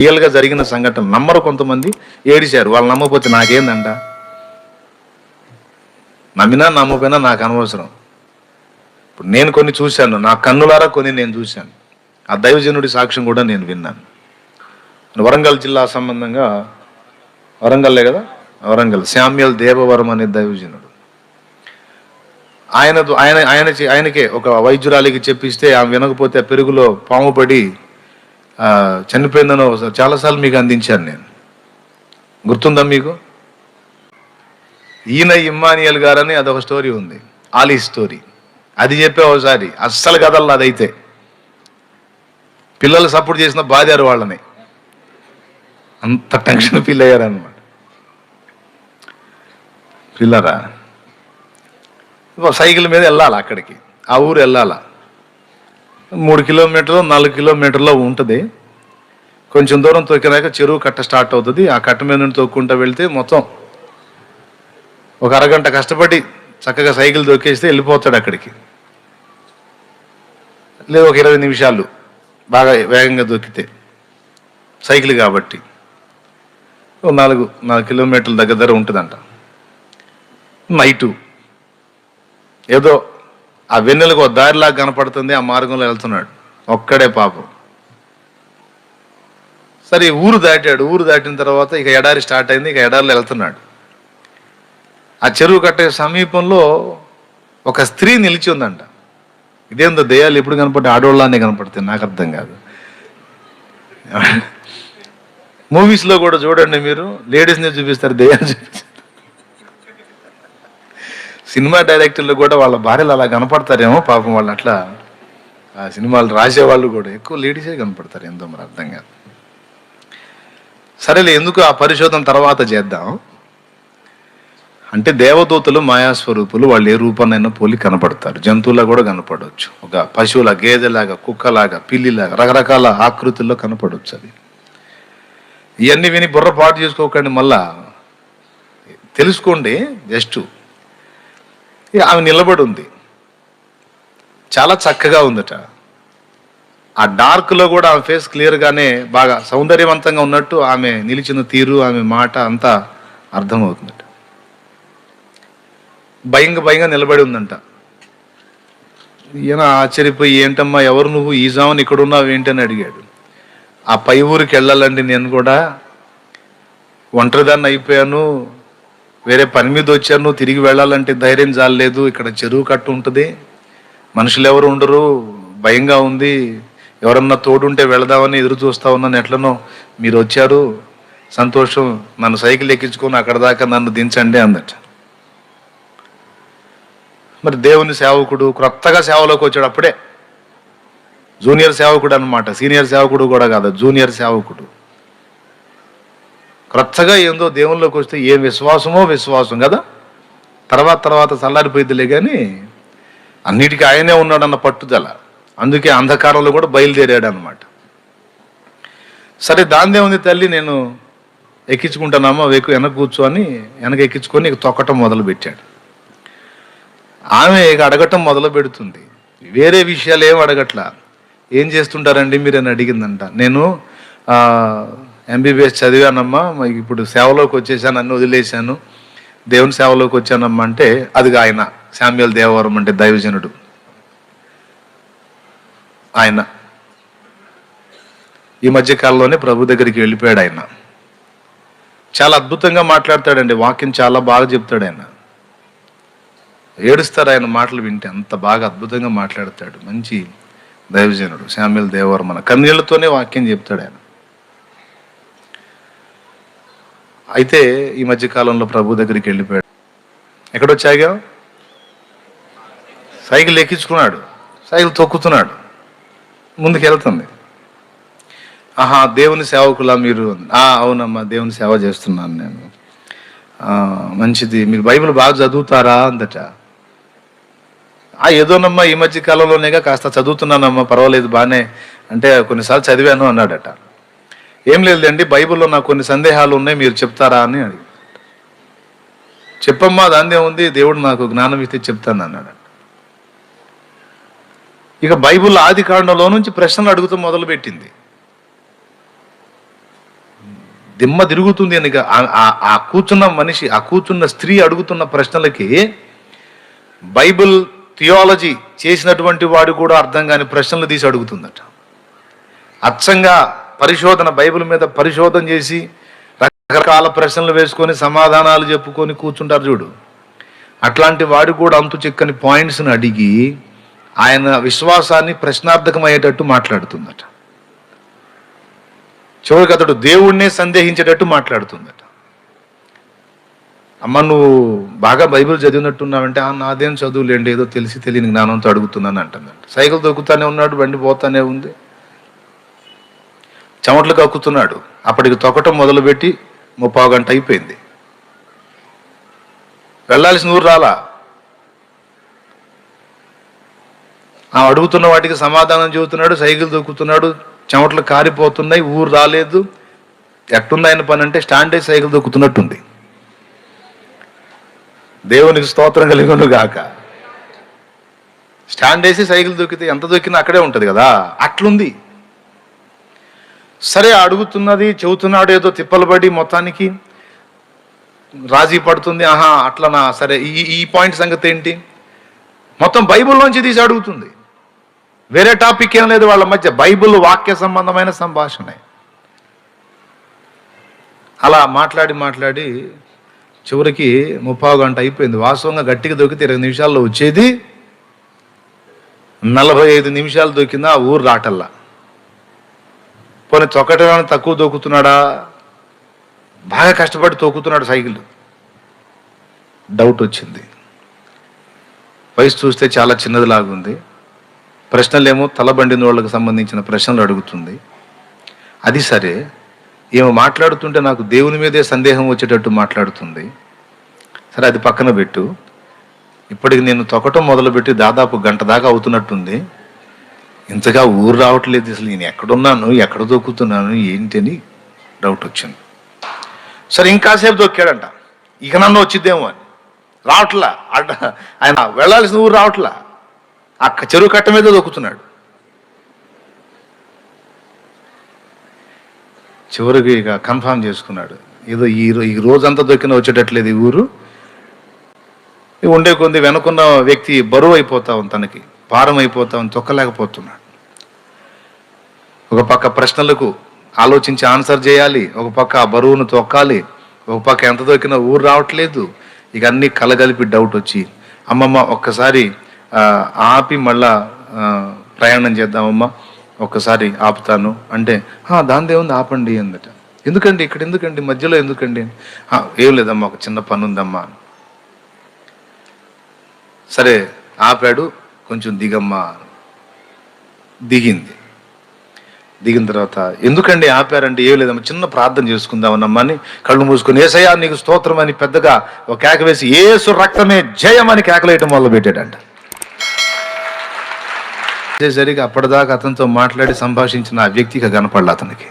రియల్గా జరిగిన సంఘటన నమ్మరు. కొంతమంది ఏడిశారు. వాళ్ళు నమ్మకపోతే నాకేందంట, నమ్మినా నమ్మకపోయినా నాకు అనవసరం. ఇప్పుడు నేను కొన్ని చూశాను, నా కన్నులారా కొన్ని నేను చూశాను. ఆ దైవజనుడి సాక్ష్యం కూడా నేను విన్నాను. వరంగల్ జిల్లా సంబంధంగా, వరంగల్లే కదా, వరంగల్ శామ్యుల్ దేవవరం అనే దైవజనుడు, ఆయనకే ఒక వైద్యురాలికి చెప్పిస్తే ఆమె వినకపోతే పెరుగులో పాము పడి చనిపోయిందని చాలాసార్లు మీకు అందించాను నేను. గుర్తుందా మీకు? ఈయన ఇమ్మానియల్ గారని అదొక స్టోరీ ఉంది, ఆలీ స్టోరీ. అది చెప్పే ఒకసారి అస్సలు కదల్లా. అదైతే పిల్లలు సపోర్ట్ చేసిన బాధారు వాళ్ళని, అంత టెన్షన్ ఫీల్ అయ్యారనమాట. పిల్లరా సైకిల్ మీద వెళ్ళాలి అక్కడికి, ఆ ఊరు వెళ్ళాలా. 3 కిలోమీటర్లు 4 కిలోమీటర్లో ఉంటుంది. కొంచెం దూరం తొక్కినాక చెరువు కట్ట స్టార్ట్ అవుతుంది. ఆ కట్ట మీద నుండి తొక్కుంటూ వెళ్తే మొత్తం ఒక అరగంట కష్టపడి చక్కగా సైకిల్ తొక్కేస్తే వెళ్ళిపోతాడు అక్కడికి. లేదు ఒక 20 నిమిషాలు బాగా వేగంగా దొక్కితే, సైకిల్ కాబట్టి 4 కిలోమీటర్ల దగ్గర ఉంటుందంట. నైటు ఏదో ఆ వెన్నెలకు ఒక దారిలాగా కనపడుతుంది, ఆ మార్గంలో వెళ్తున్నాడు ఒక్కడే పాపం. సరే ఊరు దాటాడు. ఊరు దాటిన తర్వాత ఇక ఎడారి స్టార్ట్ అయింది. ఇక ఎడారిలో వెళ్తున్నాడు. ఆ చెరువు కట్టే సమీపంలో ఒక స్త్రీ నిలిచి ఉందంట. ఇదేందో దెయ్యాలు ఎప్పుడు కనపడి ఆడోళ్ళనే కనపడతాయి, నాకు అర్థం కాదు. మూవీస్లో కూడా చూడండి మీరు, లేడీస్ని చూపిస్తారు, దెయ్యాలు చూపిస్తారు. సినిమా డైరెక్టర్లు కూడా వాళ్ళ భార్యలు అలా కనపడతారేమో పాపం. వాళ్ళు అట్లా ఆ సినిమాలు రాసేవాళ్ళు కూడా ఎక్కువ లేడీసే కనపడతారు, ఎంతో మరి అర్థం కాదు. సరేలే, ఎందుకు ఆ పరిశోధన తర్వాత చేద్దాం. అంటే దేవదూతలు మాయాస్వరూపులు, వాళ్ళు ఏ రూపాన్నైనా పోలి కనపడతారు. జంతువులా కూడా కనపడవచ్చు, ఒక పశువుల, గేదెలాగా, కుక్కలాగా, పిల్లిలాగా, రకరకాల ఆకృతుల్లో కనపడవచ్చు. అవి ఇవన్నీ విని బుర్ర పాటు చేసుకోకండి, మళ్ళా తెలుసుకోండి. జస్ట్ ఆమె నిలబడి ఉంది, చాలా చక్కగా ఉందట. ఆ డార్క్లో కూడా ఆమె ఫేస్ క్లియర్గానే బాగా సౌందర్యవంతంగా ఉన్నట్టు ఆమె నిలిచిన తీరు, ఆమె మాట అంతా అర్థమవుతుందట. భయంగా నిలబడి ఉందంట. ఈయన ఆశ్చర్యపోయి, ఏంటమ్మా ఎవరు నువ్వు, ఈ జామున ఇక్కడ ఉన్నావు ఏంటని అడిగాడు. ఆ పై ఊరికి వెళ్ళాలండి, నేను కూడా ఒంటరిదాన్ని అయిపోయాను, వేరే పని మీద వచ్చాను, తిరిగి వెళ్ళాలంటే ధైర్యం చాలలేదు. ఇక్కడ చెరువు కట్టు ఉంటుంది, మనుషులు ఎవరు ఉండరు, భయంగా ఉంది, ఎవరన్నా తోడుంటే వెళదామని ఎదురు చూస్తా ఉన్నాను. ఎట్లనో మీరు వచ్చారు, సంతోషం, నన్ను సైకిల్ ఎక్కించుకొని అక్కడ దాకా నన్ను దించండి అందట. మరి దేవుని సేవకుడు క్రొత్తగా సేవలోకి వచ్చాడు, అప్పుడే జూనియర్ సేవకుడు అనమాట, సీనియర్ సేవకుడు కూడా కాదు, జూనియర్ సేవకుడు. క్రొత్తగా ఏందో దేవునిలోకి వస్తే ఏం విశ్వాసం కదా. తర్వాత చల్లారిపోయిద్దిలే, కానీ అన్నిటికీ ఆయనే ఉన్నాడన్న పట్టుదల. అందుకే అంధకారంలో కూడా బయలుదేరాడు అనమాట. సరే దాందే ఉంది తల్లి, నేను ఎక్కించుకుంటానమ్మా, వెనక కూర్చొని వెనక ఎక్కించుకొని ఇక తొక్కటం మొదలు పెట్టాడు. ఆమె ఇక అడగటం మొదలు పెడుతుంది. వేరే విషయాలు ఏం అడగట్లా. ఏం చేస్తుంటారండి మీరు అని అడిగిందంట. నేను MBBS చదివానమ్మా, ఇప్పుడు సేవలోకి వచ్చేసాను, అన్ని వదిలేశాను, దేవుని సేవలోకి వచ్చానమ్మా. అంటే అదిగా ఆయన శామ్యుల్ దేవవరం అంటే దైవజనుడు. ఆయన ఈ మధ్యకాలంలోనే ప్రభు దగ్గరికి వెళ్ళిపోయాడు. ఆయన చాలా అద్భుతంగా మాట్లాడతాడండి, వాక్యం చాలా బాగా చెప్తాడు. ఆయన ఏడుస్తారు ఆయన మాటలు వింటే, అంత బాగా అద్భుతంగా మాట్లాడతాడు. మంచి దైవజనుడు శామ్యుల్ దేవవరం. మన కన్నీళ్లతోనే వాక్యం చెప్తాడు ఆయన. అయితే ఈ మధ్యకాలంలో ప్రభు దగ్గరికి వెళ్ళిపోయాడు. ఎక్కడొచ్చాగా సైకిల్ ఎక్కించుకున్నాడు, సైకిల్ తొక్కుతున్నాడు, ముందుకు వెళ్తుంది. దేవుని సేవకులా మీరు? అవునమ్మా, దేవుని సేవ చేస్తున్నాను నేను. మంచిది, మీరు బైబిల్ బాగా చదువుతారా అందట. ఏదోనమ్మా, ఈ మధ్య కాలంలోనేగా కాస్త చదువుతున్నానమ్మా, పర్వాలేదు బాగానే, అంటే కొన్నిసార్లు చదివాను అన్నాడట. ఏం లేదండి, బైబిల్లో నాకు కొన్ని సందేహాలు ఉన్నాయి, మీరు చెప్తారా అని అడిగి. చెప్పమ్మా, దాన్నే ఉంది, దేవుడు నాకు జ్ఞానం ఇస్తే చెప్తాను అన్నాడు. ఇక బైబిల్ ఆది కాండంలో నుంచి ప్రశ్నలు అడుగుతూ మొదలుపెట్టింది. దిమ్మ తిరుగుతుంది అని ఆ కూర్చున్న మనిషి, ఆ కూర్చున్న స్త్రీ అడుగుతున్న ప్రశ్నలకి బైబిల్ థియాలజీ చేసినటువంటి వాడు కూడా అర్థం కాని ప్రశ్నలు తీసి అడుగుతుందట. అచ్చంగా పరిశోధన, బైబిల్ మీద పరిశోధన చేసి రకరకాల ప్రశ్నలు వేసుకొని సమాధానాలు చెప్పుకొని కూర్చుంటారు చూడు, అట్లాంటి వాడు కూడా అంతు చిక్కని పాయింట్స్ని అడిగి ఆయన విశ్వాసాన్ని ప్రశ్నార్థకమయ్యేటట్టు మాట్లాడుతుందట. చివరికి అతడు దేవుణ్ణే సందేహించేటట్టు మాట్లాడుతుందట. అమ్మ, నువ్వు బాగా బైబిల్ చదివినట్టున్నావంటే, నాదేం చదువులేండి, ఏదో తెలిసి తెలియని జ్ఞానంతో అడుగుతున్నాను అంటుందంట. సైకిల్ దొక్కుతానే ఉన్నాడు, బండి పోతానే ఉంది, చెమటలు కక్కుతున్నాడు. అప్పటికి తొక్కటం మొదలుపెట్టి 30 గంట అయిపోయింది. వెళ్ళాల్సిన ఊరు రాలా. అడుగుతున్న వాటికి సమాధానం చెబుతున్నాడు, సైకిల్ దొక్కుతున్నాడు, చెమటలు కారిపోతున్నాయి, ఊరు రాలేదు. ఎట్టుంది ఆయన పని అంటే స్టాండ్ వేసి సైకిల్ దొక్కుతున్నట్టుంది. దేవునికి స్తోత్రం కలిగిను గాక. స్టాండ్ వేసి సైకిల్ దొక్కితే ఎంత దొక్కినా అక్కడే ఉంటుంది కదా, అట్లుంది. సరే, అడుగుతున్నది, చెబుతున్నాడు, ఏదో తిప్పలు పడి మొత్తానికి రాజీ పడుతుంది. అట్లనా, సరే, ఈ పాయింట్ సంగతి ఏంటి? మొత్తం బైబిల్లోంచి తీసి అడుగుతుంది. వేరే టాపిక్ ఏం లేదు వాళ్ళ మధ్య, బైబిల్ వాక్య సంబంధమైన సంభాషణ. అలా మాట్లాడి చివరికి 30 గంట అయిపోయింది. వాస్తవంగా గట్టిగా దొక్కితే 20 నిమిషాల్లో వచ్చేది, 45 నిమిషాలు దొక్కిందా ఆ ఊరు రాటల్లా. పోనీ తొక్కటం తక్కువ దొక్కుతున్నాడా, బాగా కష్టపడి తొక్కుతున్నాడు సైకిల్. డౌట్ వచ్చింది. వయసు చూస్తే చాలా చిన్నది లాగుంది. ప్రశ్నలేమో తలబండిన వాళ్ళకి సంబంధించిన ప్రశ్నలు అడుగుతుంది. అది సరే, ఏమో మాట్లాడుతుంటే నాకు దేవుని మీదే సందేహం వచ్చేటట్టు మాట్లాడుతుంది. సరే, అది పక్కన పెట్టు. ఇప్పటికి నేను తొక్కటం మొదలుపెట్టి దాదాపు గంట దాకా అవుతున్నట్టుంది. ఇంతగా ఊరు రావట్లేదు, అసలు నేను ఎక్కడున్నాను, ఎక్కడ దొక్కుతున్నాను ఏంటని డౌట్ వచ్చింది. సరే, ఇంకాసేపు దొక్కాడంట. ఇక నన్ను వచ్చిద్దేమో అని. రావట్లా, ఆయన వెళ్ళాల్సిన ఊరు రావట్లా, ఆ చెరువు కట్ట మీద దొక్కుతున్నాడు. చివరికి ఇక కన్ఫామ్ చేసుకున్నాడు, ఏదో ఈ రోజంతా దొక్కిన వచ్చేటట్లేదు ఈ ఊరు. ఉండే కొంది వెనుకున్న వ్యక్తి బరువు అయిపోతా ఉంది, తనకి భారం అయిపోతా ఉంది, తొక్కలేకపోతున్నాడు. ఒక పక్క ప్రశ్నలకు ఆలోచించి ఆన్సర్ చేయాలి, ఒక పక్క ఆ బరువును తొక్కాలి, ఒక పక్క ఎంత దొక్కినా ఊరు రావట్లేదు. ఇక అన్నీ కలగలిపి డౌట్ వచ్చి, అమ్మమ్మ ఒక్కసారి ఆపి మళ్ళా ప్రయాణం చేద్దామమ్మా, ఒక్కసారి ఆపుతాను అంటే, దాందే ఉంది, ఆపండి అందట. ఎందుకండి ఇక్కడ, ఎందుకండి మధ్యలో, ఎందుకండి? ఏం లేదమ్మా, ఒక చిన్న పని ఉందమ్మా. సరే, ఆపాడు. కొంచెం దిగమ్మా. దిగింది. దిగిన తర్వాత, ఎందుకండి ఆపారంటే, ఏం లేదమ్మా, చిన్న ప్రార్థన చేసుకుందామన్నమ్మా అని కళ్ళు మూసుకొని, యేసయ్యా నీకు స్తోత్రం అని పెద్దగా ఒక కేక వేసి, యేసు రక్తమే జయమని కేకలేయటం మొదలు పెట్టాడంట. సరిగా అప్పటిదాకా అతనితో మాట్లాడి సంభాషించిన ఆ వ్యక్తికి కనపడలే అతనికి.